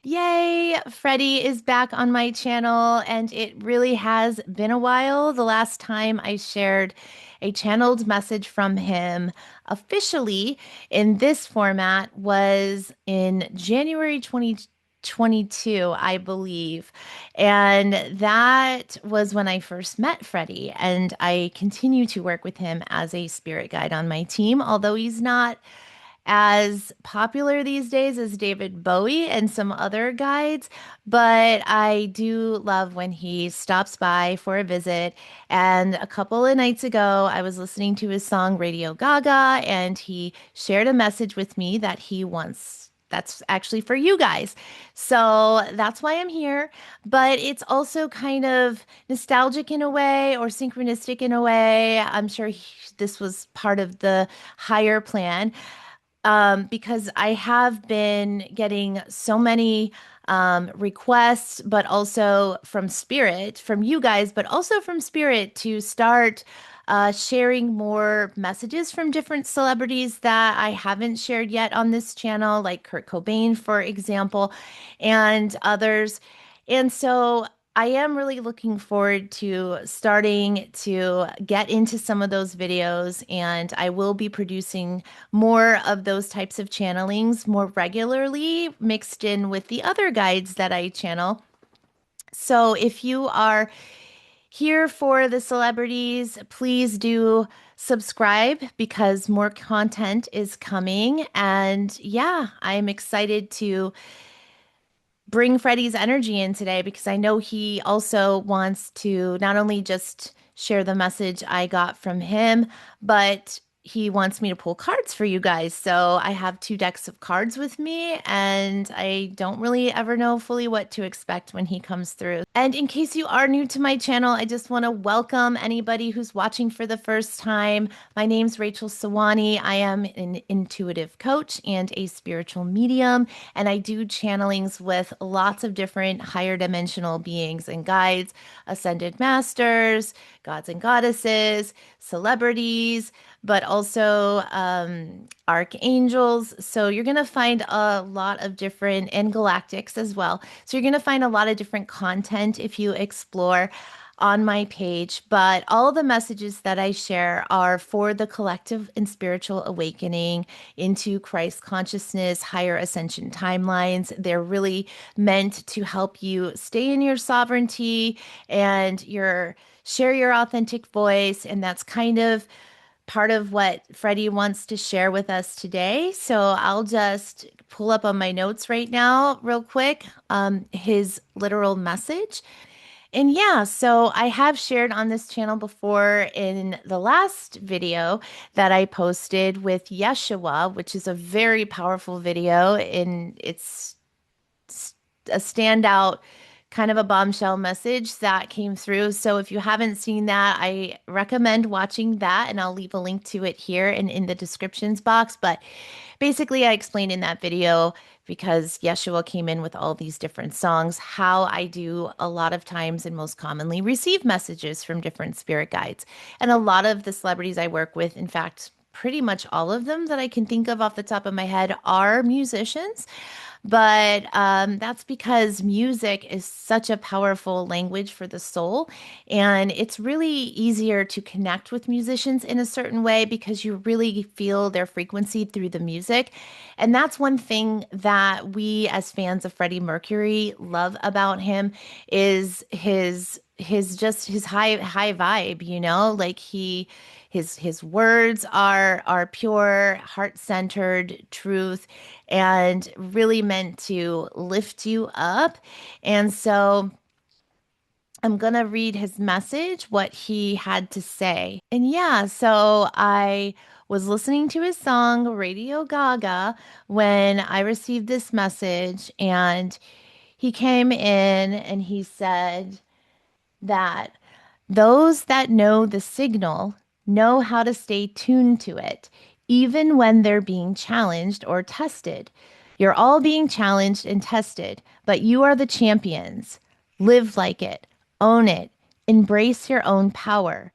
Yay! Freddie is back on my channel, and it really has been a while. The last time I shared a channeled message from him officially in this format was in January 2022, I believe. And that was when I first met Freddie, and I continue to work with him as a spirit guide on my team, although he's not as popular these days as David Bowie and some other guides, but I do love when he stops by for a visit. And a couple of nights ago, I was listening to his song Radio Gaga, and he shared a message with me that he wants. That's actually for you guys. So that's why I'm here. But it's also kind of nostalgic in a way or synchronistic in a way. I'm sure this was part of the higher plan because I have been getting so many requests, but also from Spirit, from you guys, but also from Spirit to start sharing more messages from different celebrities that I haven't shared yet on this channel, like Kurt Cobain, for example, and others. And so I am really looking forward to starting to get into some of those videos, and I will be producing more of those types of channelings more regularly, mixed in with the other guides that I channel. So if you are here for the celebrities, please do subscribe because more content is coming. And yeah, I'm excited to bring Freddie's energy in today because I know he also wants to not only just share the message I got from him, but he wants me to pull cards for you guys. So I have two decks of cards with me, and I don't really ever know fully what to expect when he comes through. And in case you are new to my channel, I just want to welcome anybody who's watching for the first time. My name's Rachel Sawani. I am an intuitive coach and a spiritual medium, and I do channelings with lots of different higher dimensional beings and guides, ascended masters, gods and goddesses, celebrities, but also archangels. So you're going to find a lot of different, and galactics as well. So you're going to find a lot of different content if you explore on my page, but all the messages that I share are for the collective and spiritual awakening into Christ consciousness, higher ascension timelines. They're really meant to help you stay in your sovereignty and your share your authentic voice. And that's kind of part of what Freddie wants to share with us today. So I'll just pull up on my notes right now, real quick, his literal message. And yeah, so I have shared on this channel before in the last video that I posted with Yeshua, which is a very powerful video, and it's a standout kind of a bombshell message that came through. So if you haven't seen that, I recommend watching that, and I'll leave a link to it here and in the descriptions box. But basically, I explained in that video, because Yeshua came in with all these different songs, how I do a lot of times and most commonly receive messages from different spirit guides. And a lot of the celebrities I work with, in fact, pretty much all of them that I can think of off the top of my head, are musicians. But that's because music is such a powerful language for the soul. And it's really easier to connect with musicians in a certain way because you really feel their frequency through the music. And that's one thing that we as fans of Freddie Mercury love about him is his high vibe, like his words are pure, heart-centered truth and really meant to lift you up. And so I'm going to read his message, what he had to say. And yeah, so I was listening to his song Radio Gaga when I received this message, and he came in and he said that those that know the signal know how to stay tuned to it, even when they're being challenged or tested. You're all being challenged and tested, but you are the champions. Live like it, own it, embrace your own power.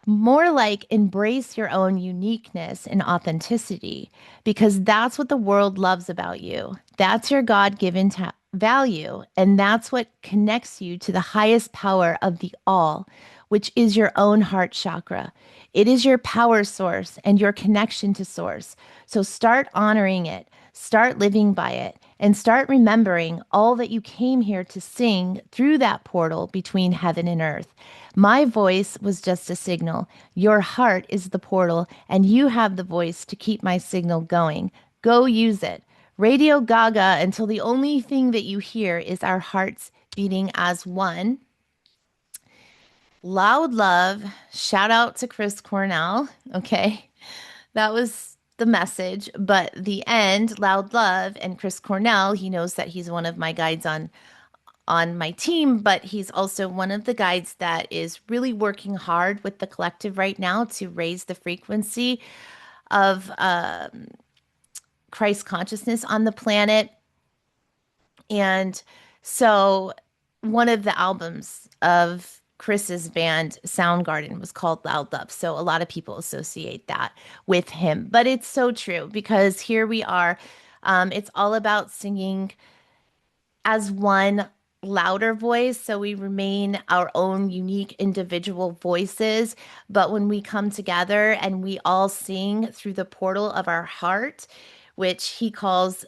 More like embrace your own uniqueness and authenticity, because that's what the world loves about you. That's your God given value. And that's what connects you to the highest power of the all, which is your own heart chakra. It is your power source and your connection to source. So start honoring it, start living by it, and start remembering all that you came here to sing through that portal between heaven and earth. My voice was just a signal. Your heart is the portal, and you have the voice to keep my signal going. Go use it. Radio Gaga until the only thing that you hear is our hearts beating as one. Loud love. Shout out to Chris Cornell. Okay. That was the message. But the end, loud love, and Chris Cornell, he knows that he's one of my guides on my team, but he's also one of the guides that is really working hard with the collective right now to raise the frequency of Christ consciousness on the planet. And so one of the albums of Chris's band Soundgarden was called Loud Love. So a lot of people associate that with him. But it's so true because here we are. It's all about singing as one louder voice. So we remain our own unique individual voices. But when we come together and we all sing through the portal of our heart, which he calls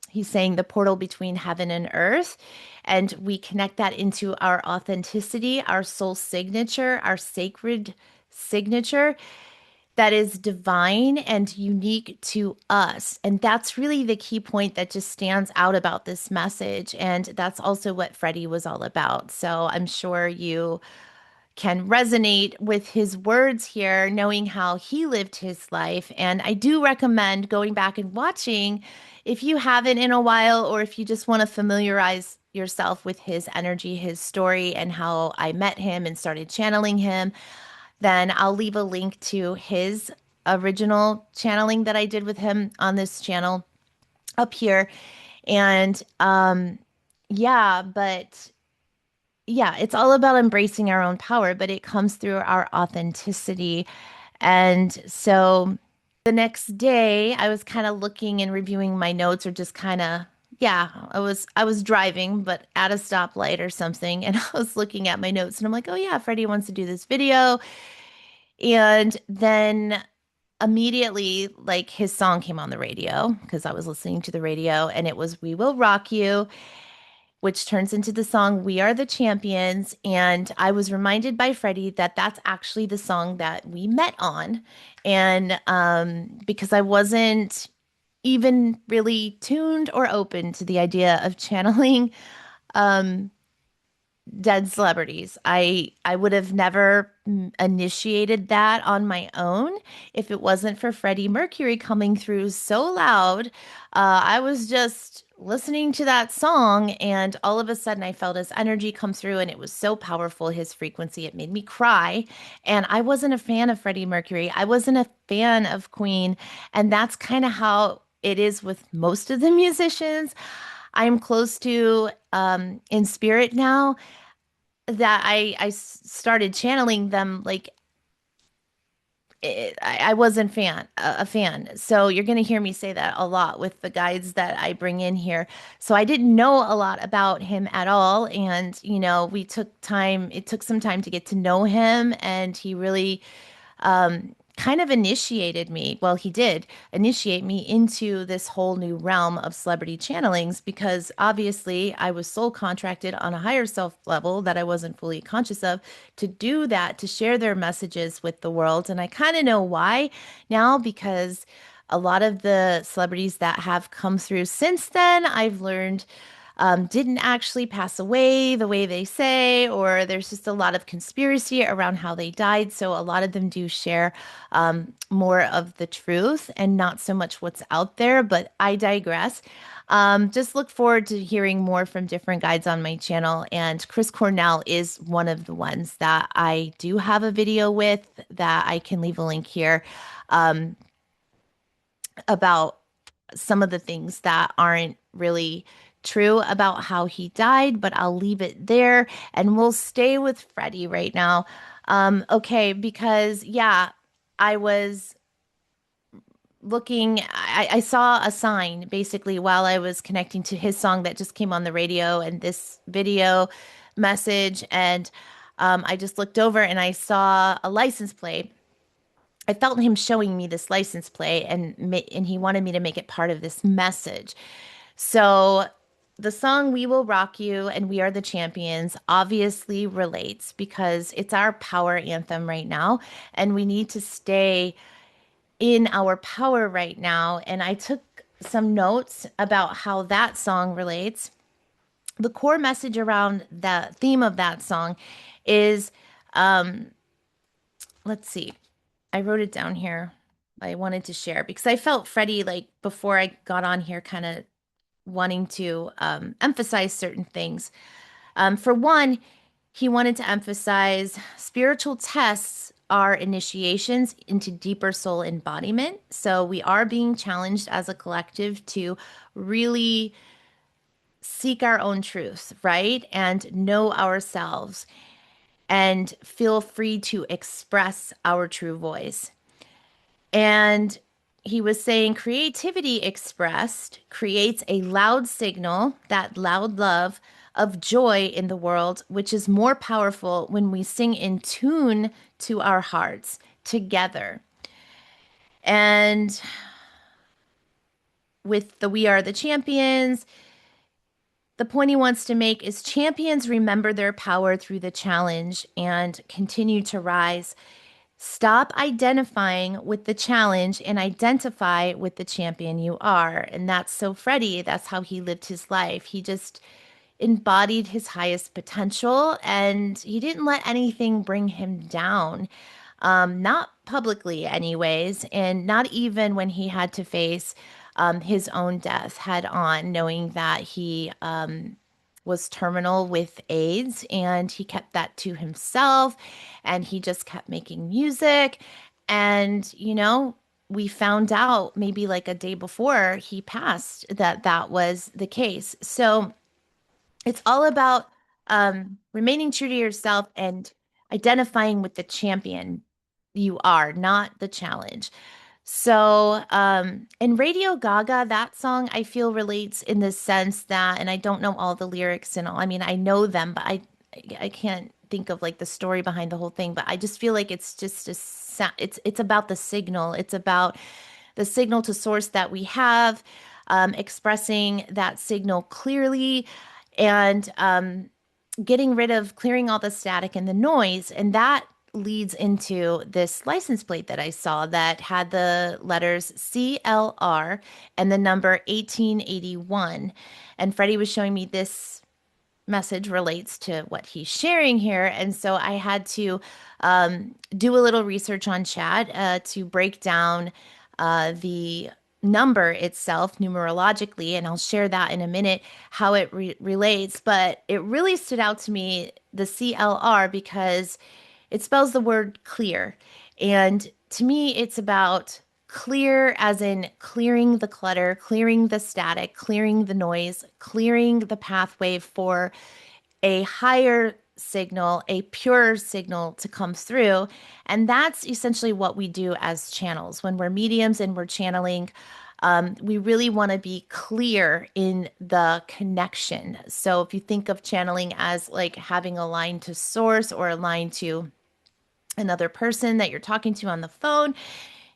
he's saying the portal between heaven and earth. And we connect that into our authenticity, our soul signature, our sacred signature that is divine and unique to us. And that's really the key point that just stands out about this message. And that's also what Freddie was all about. So I'm sure you can resonate with his words here, knowing how he lived his life. And I do recommend going back and watching if you haven't in a while, or if you just want to familiarize yourself with his energy, his story, and how I met him and started channeling him. Then I'll leave a link to his original channeling that I did with him on this channel up here. And yeah, but yeah, it's all about embracing our own power, but it comes through our authenticity. And so the next day, I was kind of looking and reviewing my notes, or just kind of, yeah, I was driving, but at a stoplight or something, and I was looking at my notes, and I'm like, oh yeah, Freddie wants to do this video. And then immediately, like, his song came on the radio because I was listening to the radio, and it was "We Will Rock You," which turns into the song "We Are the Champions." And I was reminded by Freddie that that's actually the song that we met on. And because I wasn't even really tuned or open to the idea of channeling dead celebrities. I would have never initiated that on my own if it wasn't for Freddie Mercury coming through so loud. I was just listening to that song, and all of a sudden I felt his energy come through, and it was so powerful, his frequency. It made me cry. And I wasn't a fan of Freddie Mercury. I wasn't a fan of Queen. And that's kind of how it is with most of the musicians I'm close to in spirit now, that I started channeling them. Like, I wasn't a fan. So you're going to hear me say that a lot with the guides that I bring in here. So I didn't know a lot about him at all. And, we took time, it took some time to get to know him. And he really kind of initiated me. Well, he did initiate me into this whole new realm of celebrity channelings, because obviously I was soul contracted on a higher self level that I wasn't fully conscious of, to do that, to share their messages with the world. And I kind of know why now, because a lot of the celebrities that have come through since then, I've learned didn't actually pass away the way they say, or there's just a lot of conspiracy around how they died. So a lot of them do share more of the truth and not so much what's out there. But I digress. Just look forward to hearing more from different guides on my channel. And Chris Cornell is one of the ones that I do have a video with, that I can leave a link here about some of the things that aren't really true about how he died, but I'll leave it there, and we'll stay with Freddie right now. Okay, because yeah, I was looking, I saw a sign basically while I was connecting to his song that just came on the radio and this video message. And I just looked over and I saw a license plate. I felt him showing me this license plate and he wanted me to make it part of this message. So the song We Will Rock You and We Are the Champions obviously relates because it's our power anthem right now and we need to stay in our power right now. And I took some notes about how that song relates. The core message around the theme of that song is let's see, I wrote it down here. I wanted to share because I felt Freddie, like before I got on here, kind of wanting to emphasize certain things. For one, he wanted to emphasize spiritual tests are initiations into deeper soul embodiment. So we are being challenged as a collective to really seek our own truth, right? And know ourselves and feel free to express our true voice. And he was saying creativity expressed creates a loud signal, that loud love of joy in the world, which is more powerful when we sing in tune to our hearts together. And with the We Are the Champions, the point he wants to make is champions remember their power through the challenge and continue to rise. Stop identifying with the challenge and identify with the champion you are. And that's so Freddie. That's how he lived his life. He just embodied his highest potential and he didn't let anything bring him down. Not publicly, anyways, and not even when he had to face his own death head on, knowing that he was terminal with AIDS and he kept that to himself and he just kept making music. And, we found out maybe like a day before he passed that that was the case. So it's all about remaining true to yourself and identifying with the champion you are, not the challenge. So, in Radio Gaga, that song I feel relates in the sense that, and I don't know all the lyrics and all. I mean, I know them, but I can't think of like the story behind the whole thing. But I just feel like it's just it's about the signal. It's about the signal to source that we have, expressing that signal clearly, and getting rid of clearing all the static and the noise. And that leads into this license plate that I saw that had the letters CLR and the number 1881. And Freddie was showing me this message relates to what he's sharing here. And so I had to do a little research on chat to break down the number itself numerologically, and I'll share that in a minute how it relates. But it really stood out to me, the CLR, because it spells the word clear. And to me, it's about clear as in clearing the clutter, clearing the static, clearing the noise, clearing the pathway for a higher signal, a pure signal to come through. And that's essentially what we do as channels. When we're mediums and we're channeling, we really want to be clear in the connection. So if you think of channeling as like having a line to source or a line to another person that you're talking to on the phone,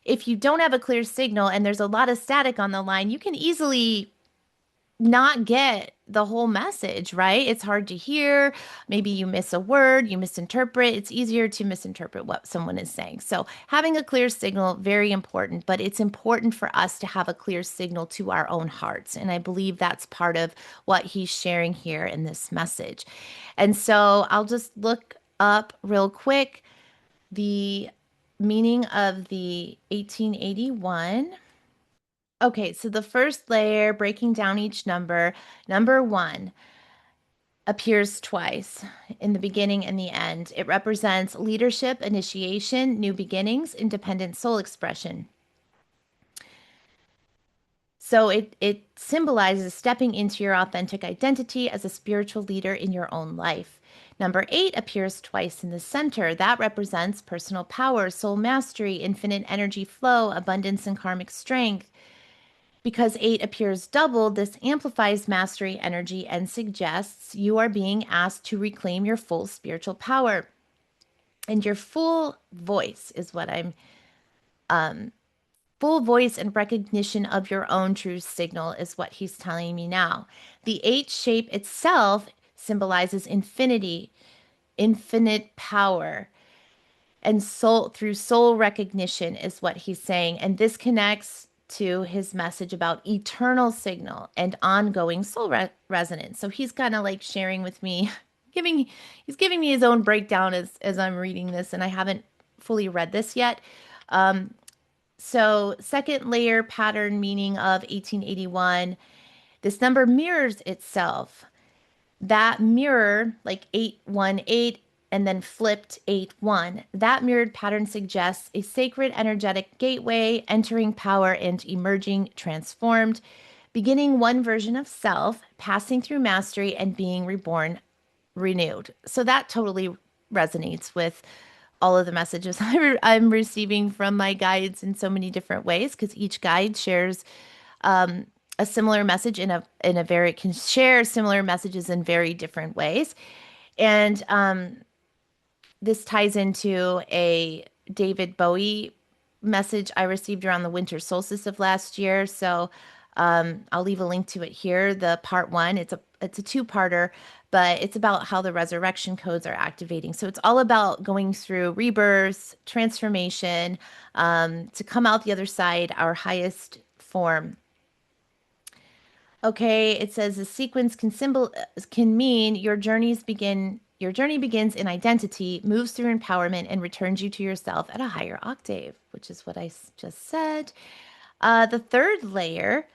if you don't have a clear signal and there's a lot of static on the line, you can easily not get the whole message, right? It's hard to hear. Maybe you miss a word, you misinterpret. It's easier to misinterpret what someone is saying. So, having a clear signal, very important, but it's important for us to have a clear signal to our own hearts. And I believe that's part of what he's sharing here in this message. And so, I'll just look up real quick the meaning of the 1881. Okay, so the first layer, breaking down each number, number one appears twice in the beginning and the end. It represents leadership, initiation, new beginnings, independent soul expression. So it symbolizes stepping into your authentic identity as a spiritual leader in your own life. Number 8 appears twice in the center. That represents personal power, soul mastery, infinite energy flow, abundance, and karmic strength. Because 8 appears doubled, this amplifies mastery energy and suggests you are being asked to reclaim your full spiritual power. And your full voice and recognition of your own true signal is what he's telling me now. The 8 shape itself symbolizes infinity, infinite power, and soul through soul recognition is what he's saying. And this connects to his message about eternal signal and ongoing soul resonance. So he's kind of like sharing with me, giving he's giving me his own breakdown as I'm reading this, and I haven't fully read this yet. So second layer pattern meaning of 1881, this number mirrors itself. That mirror, like 818 and then flipped 81, that mirrored pattern suggests a sacred energetic gateway, entering power and emerging transformed, beginning one version of self, passing through mastery and being reborn renewed. So that totally resonates with all of the messages I'm receiving from my guides in so many different ways because each guide shares a similar message in a very can share similar messages in very different ways. And this ties into a David Bowie message I received around the winter solstice of last year. So I'll leave a link to it here. The part one, it's a two-parter, but it's about how the resurrection codes are activating. So it's all about going through rebirth, transformation, to come out the other side, our highest form. Okay, it says the sequence can mean your journey begins in identity, moves through empowerment, and returns you to yourself at a higher octave, which is what I just said. The third layer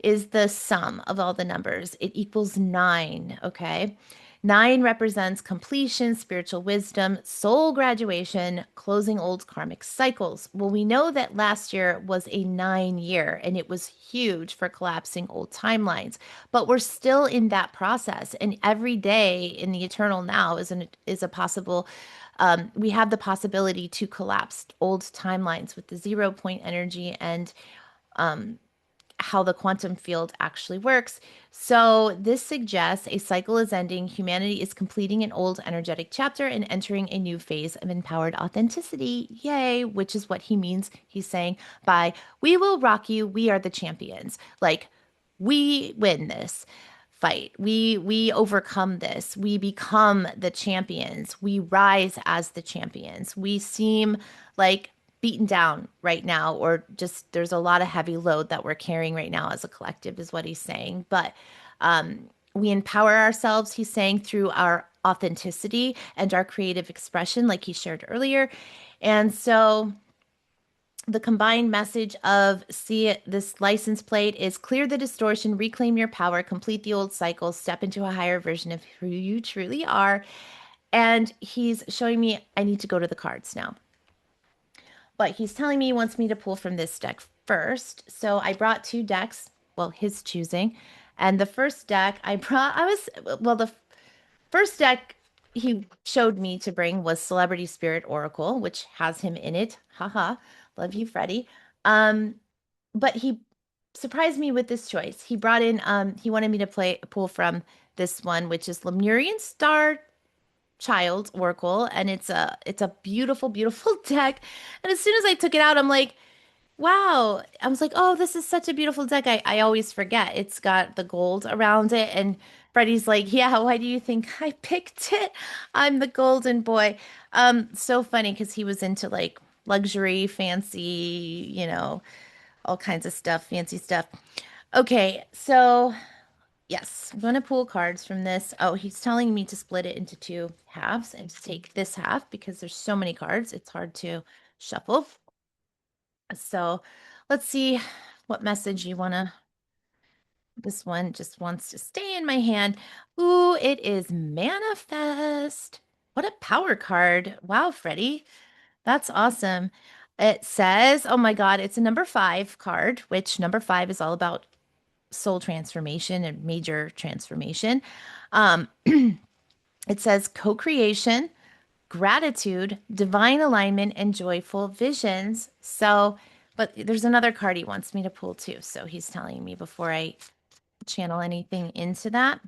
is the sum of all the numbers. It equals 9, okay? 9 represents completion, spiritual wisdom, soul graduation, closing old karmic cycles. Well, we know that last year was a 9 year and it was huge for collapsing old timelines, but we're still in that process. And every day in the eternal now is a possible we have the possibility to collapse old timelines with the 0 point energy and how the quantum field actually works. So, this suggests a cycle is ending, humanity is completing an old energetic chapter and entering a new phase of empowered authenticity. Yay, which is what he means. He's saying by we will rock you, we are the champions. Like we win this fight. We overcome this. We become the champions. We rise as the champions. We seem like beaten down right now, or just there's a lot of heavy load that we're carrying right now as a collective, is what he's saying. But we empower ourselves, he's saying, through our authenticity and our creative expression, like he shared earlier. And so the combined message of see this license plate is clear the distortion, reclaim your power, complete the old cycle, step into a higher version of who you truly are. And he's showing me I need to go to the cards now. But he's telling me he wants me to pull from this deck first. So I brought two decks, well, his choosing. And the first deck the first deck he showed me to bring was Celebrity Spirit Oracle, which has him in it. Haha. Love you, Freddie. Um, but he surprised me with this choice. He brought in, he wanted me to pull from this one, which is Lemurian Star Child Oracle, and it's a beautiful, beautiful deck. And as soon as I took it out, I'm like, wow. I was like, oh, this is such a beautiful deck. I always forget. It's got the gold around it. And Freddie's like, yeah, why do you think I picked it? I'm the golden boy. So funny because he was into like luxury, fancy, all kinds of stuff, fancy stuff. Okay, so yes, I'm going to pull cards from this. Oh, he's telling me to split it into two halves and to take this half because there's so many cards. It's hard to shuffle. So let's see what message you want to. This one just wants to stay in my hand. Ooh, it is Manifest. What a power card. Wow, Freddie. That's awesome. It says, oh my God, it's a number 5 card, which number 5 is all about soul transformation and major transformation. Um, it says co-creation, gratitude, divine alignment, and joyful visions. So, but there's another card he wants me to pull too. So he's telling me before I channel anything into that.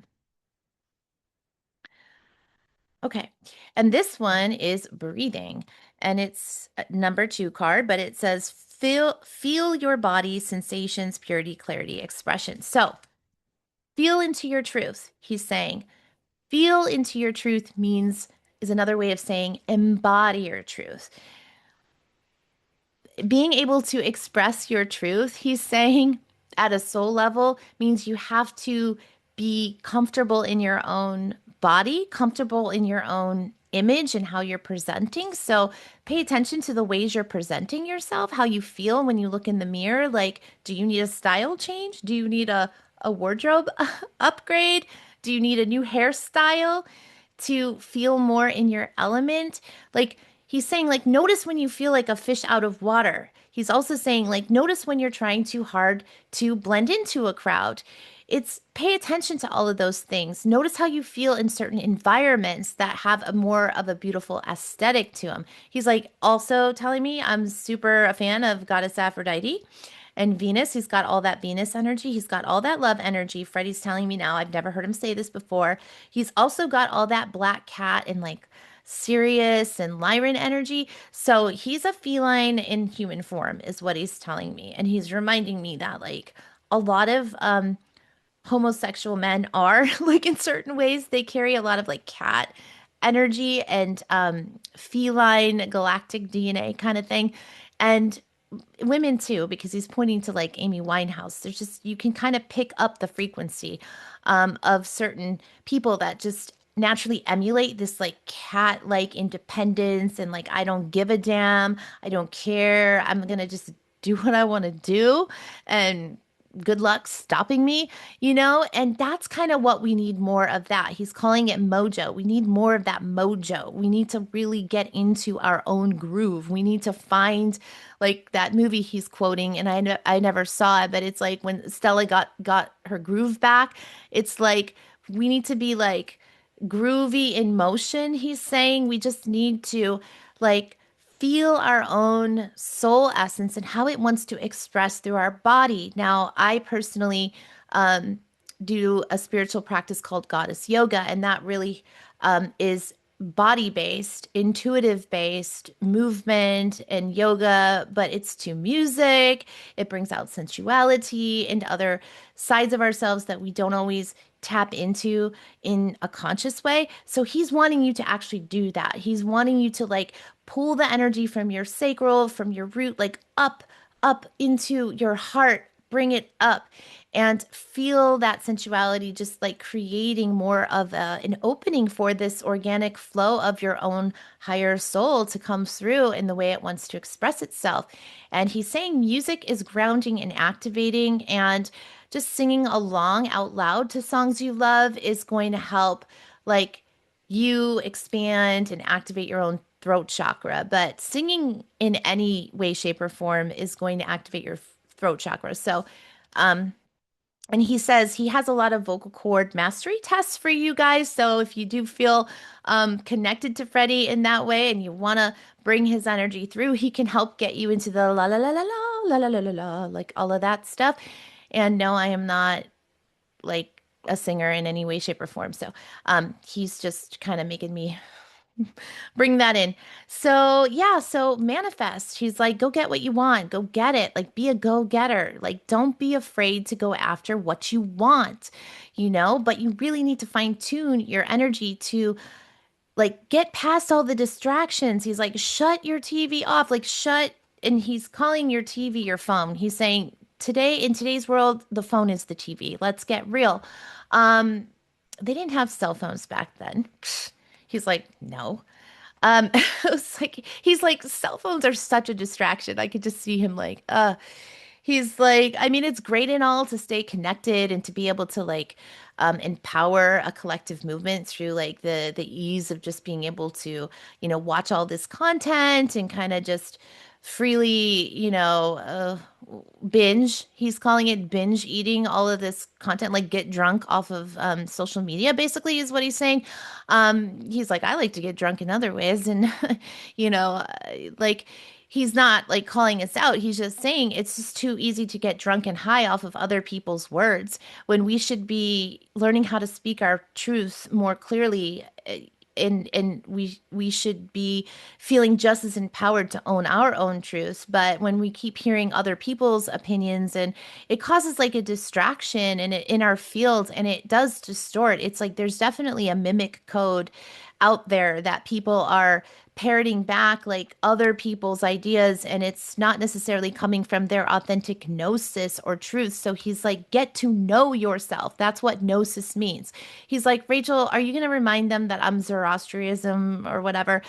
Okay. And this one is breathing. And it's a number 2 card, but it says feel your body sensations, purity, clarity, expression. So feel into your truth. He's saying feel into your truth means is another way of saying embody your truth. Being able to express your truth, he's saying at a soul level, means you have to be comfortable in your own body, comfortable in your own image and how you're presenting. So pay attention to the ways you're presenting yourself, how you feel when you look in the mirror. Like, do you need a style change? Do you need a wardrobe upgrade? Do you need a new hairstyle to feel more in your element? Like, he's saying, like, notice when you feel like a fish out of water. He's also saying, like, notice when you're trying too hard to blend into a crowd. It's pay attention to all of those things. Notice how you feel in certain environments that have a more of a beautiful aesthetic to them. He's like also telling me I'm super a fan of Goddess Aphrodite and Venus. He's got all that Venus energy. He's got all that love energy. Freddie's telling me now. I've never heard him say this before. He's also got all that black cat and like Sirius and Lyran energy. So he's a feline in human form, is what he's telling me. And he's reminding me that like a lot of homosexual men are like in certain ways, they carry a lot of like cat energy and feline galactic DNA kind of thing. And women too, because he's pointing to like Amy Winehouse. There's just, you can kind of pick up the frequency of certain people that just naturally emulate this like cat like independence and like, I don't give a damn. I don't care. I'm going to just do what I want to do. And good luck stopping me, you know? And that's kind of what we need more of that. He's calling it mojo. We need more of that mojo. We need to really get into our own groove. We need to find like that movie he's quoting, and I never saw it, but it's like when Stella got her groove back. It's like we need to be like groovy in motion. He's saying we just need to like feel our own soul essence and how it wants to express through our body. Now, I personally um, do a spiritual practice called Goddess Yoga, and that really is body based, intuitive based movement and yoga, but it's to music. It brings out sensuality and other sides of ourselves that we don't always tap into in a conscious way. So he's wanting you to actually do that. He's wanting you to like pull the energy from your sacral, from your root, like up into your heart, bring it up and feel that sensuality, just like creating more of an opening for this organic flow of your own higher soul to come through in the way it wants to express itself. And he's saying music is grounding and activating, and just singing along out loud to songs you love is going to help like you expand and activate your own throat chakra. But singing in any way, shape, or form is going to activate your throat chakra. So, um, and he says he has a lot of vocal cord mastery tests for you guys. So if you do feel connected to Freddie in that way and you want to bring his energy through, he can help get you into the la la la la la la la la la la, like all of that stuff. And no, I am not like a singer in any way, shape, or form. So he's just kind of making me bring that in. So, yeah, so manifest. She's like, go get what you want. Go get it. Like, be a go-getter. Like, don't be afraid to go after what you want, you know? But you really need to fine-tune your energy to like get past all the distractions. He's like, shut your TV off. Like, shut. And he's calling your TV your phone. He's saying, today, in today's world, the phone is the TV. Let's get real. Um, they didn't have cell phones back then. He's like, no. It's like he's like cell phones are such a distraction. I could just see him like, he's like, I mean, it's great and all to stay connected and to be able to like empower a collective movement through like the ease of just being able to, you know, watch all this content and kind of just freely, binge. He's calling it binge eating all of this content, like get drunk off of social media, basically, is what he's saying. He's like, I like to get drunk in other ways. And, you know, uh, like, he's not like calling us out. He's just saying it's just too easy to get drunk and high off of other people's words when we should be learning how to speak our truths more clearly. And we should be feeling just as empowered to own our own truths. But when we keep hearing other people's opinions, and it causes like a distraction in our field, and it does distort. It's like there's definitely a mimic code out there that people are parroting back like other people's ideas, and it's not necessarily coming from their authentic gnosis or truth. So he's like, get to know yourself. That's what gnosis means. He's like, Rachel, are you going to remind them that I'm Zoroastrianism or whatever?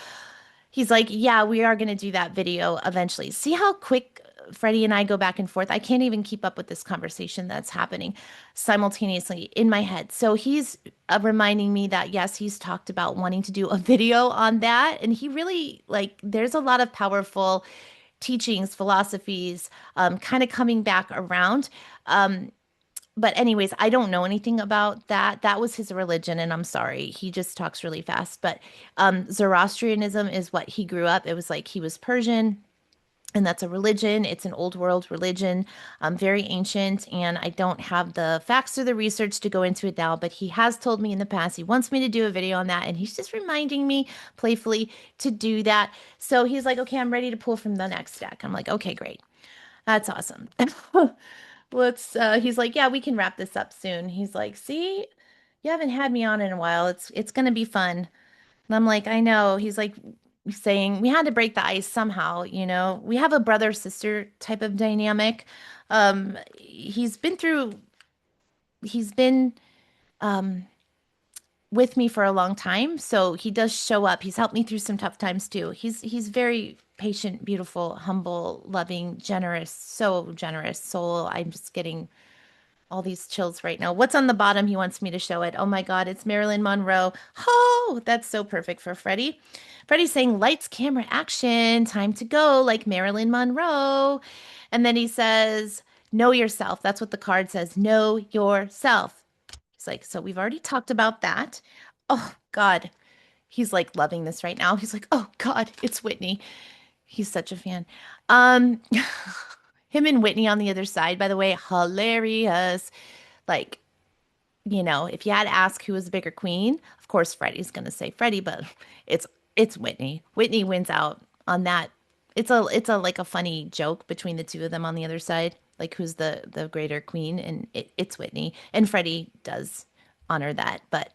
He's like, yeah, we are going to do that video eventually. See how quick Freddie and I go back and forth? I can't even keep up with this conversation that's happening simultaneously in my head. So he's reminding me that, yes, he's talked about wanting to do a video on that. And he really, like, there's a lot of powerful teachings, philosophies, kind of coming back around. But anyways, I don't know anything about that. That was his religion, and I'm sorry. He just talks really fast. But Zoroastrianism is what he grew up. It was like he was Persian, and that's a religion. It's an old world religion, very ancient. And I don't have the facts or the research to go into it now, but he has told me in the past he wants me to do a video on that, and he's just reminding me playfully to do that. So he's like, "Okay, I'm ready to pull from the next deck." I'm like, "Okay, great. That's awesome." He's like, yeah, we can wrap this up soon. He's like, see, you haven't had me on in a while. It's gonna be fun. And I'm like, I know. He's like saying we had to break the ice somehow, you know. We have a brother sister type of dynamic. He's been um with me for a long time, so he does show up. He's helped me through some tough times too. He's very patient, beautiful, humble, loving, generous, so generous soul. I'm just getting all these chills right now. What's on the bottom? He wants me to show it. Oh my God, it's Marilyn Monroe. Oh, that's so perfect for Freddie. Freddie's saying, lights, camera, action, time to go, like Marilyn Monroe. And then he says, know yourself. That's what the card says. Know yourself. He's like, so we've already talked about that. Oh God. He's like loving this right now. He's like, oh God, it's Whitney. He's such a fan. Um, him and Whitney on the other side, by the way, hilarious. Like, if you had to ask who was the bigger queen, of course Freddie's gonna say Freddie, but it's it's Whitney. Whitney wins out on that. It's a like a funny joke between the two of them on the other side, like who's the greater queen, and it's Whitney. And Freddie does honor that, but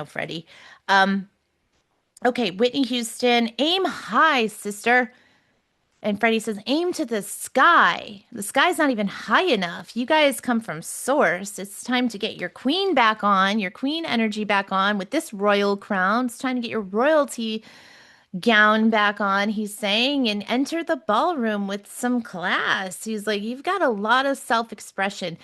Freddie. Um, okay, Whitney Houston, aim high, sister. And Freddie says, aim to the sky. The sky's not even high enough. You guys come from source. It's time to get your queen back on, your queen energy back on with this royal crown. It's time to get your royalty gown back on, he's saying, and enter the ballroom with some class. He's like, you've got a lot of self-expression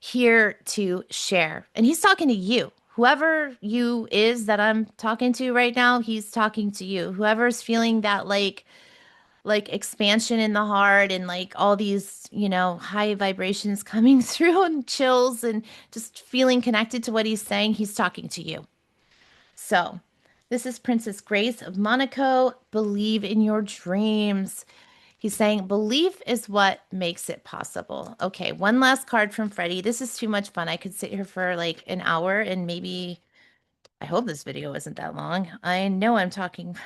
here to share. And he's talking to you. Whoever you is that I'm talking to right now, he's talking to you. Whoever's feeling that like expansion in the heart and like all these, high vibrations coming through and chills and just feeling connected to what he's saying, he's talking to you. So, this is Princess Grace of Monaco. Believe in your dreams. He's saying belief is what makes it possible. Okay, one last card from Freddie. This is too much fun. I could sit here for like an hour and maybe I hope this video isn't that long. I know I'm talking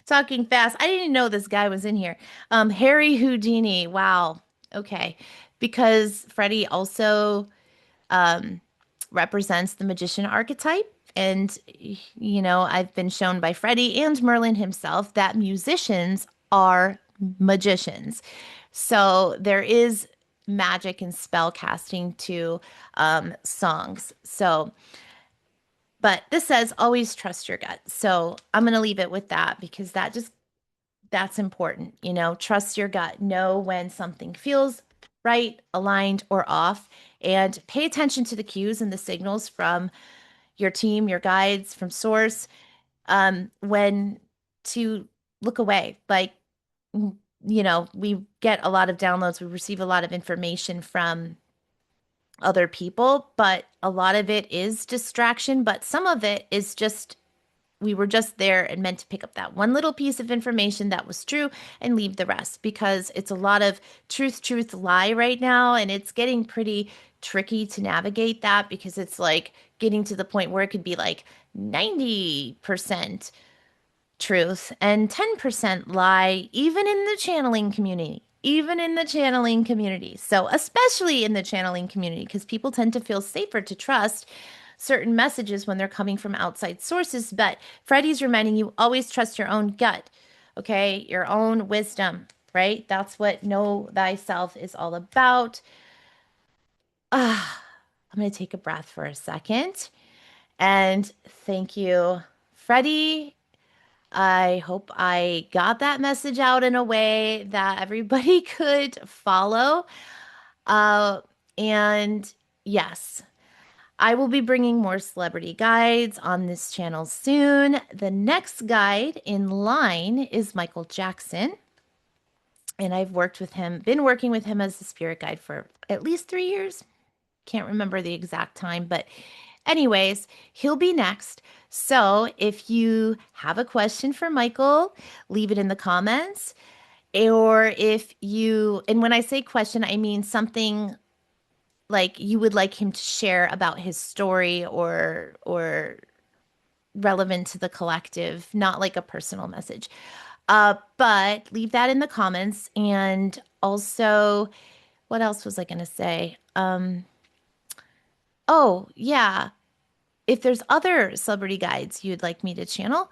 talking fast. I didn't know this guy was in here. Harry Houdini. Wow. Okay. Because Freddie also um, represents the magician archetype. And, I've been shown by Freddie and Merlin himself that musicians are magicians. So there is magic and spell casting to songs. So, but this says always trust your gut. So I'm going to leave it with that because that's important. Trust your gut. Know when something feels right, aligned, or off, and pay attention to the cues and the signals from your team, your guides, from source, when to look away. Like we get a lot of downloads, we receive a lot of information from other people, but a lot of it is distraction, but some of it is just we were just there and meant to pick up that one little piece of information that was true and leave the rest because it's a lot of truth, truth, lie right now. And it's getting pretty tricky to navigate that because it's like getting to the point where it could be like 90% truth and 10% lie, even in the channeling community. Even in the channeling community. So, especially in the channeling community, because people tend to feel safer to trust certain messages when they're coming from outside sources. But Freddie's reminding you always trust your own gut, okay? Your own wisdom, right? That's what Know Thyself is all about. I'm going to take a breath for a second. And thank you, Freddie. I hope I got that message out in a way that everybody could follow. Uh, and yes, I will be bringing more celebrity guides on this channel soon. The next guide in line is Michael Jackson. And I've been working with him as a spirit guide for at least 3 years. Can't remember the exact time, but anyways, he'll be next. So if you have a question for Michael, leave it in the comments. Or and when I say question, I mean something like you would like him to share about his story or relevant to the collective, not like a personal message. But leave that in the comments. And also, what else was I going to say? Oh, yeah. If there's other celebrity guides you'd like me to channel,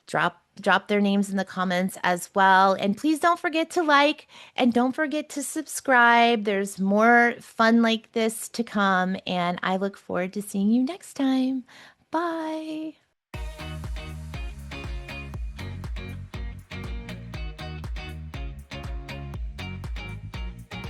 drop their names in the comments as well. And please don't forget to like and don't forget to subscribe. There's more fun like this to come, and I look forward to seeing you next time. Bye.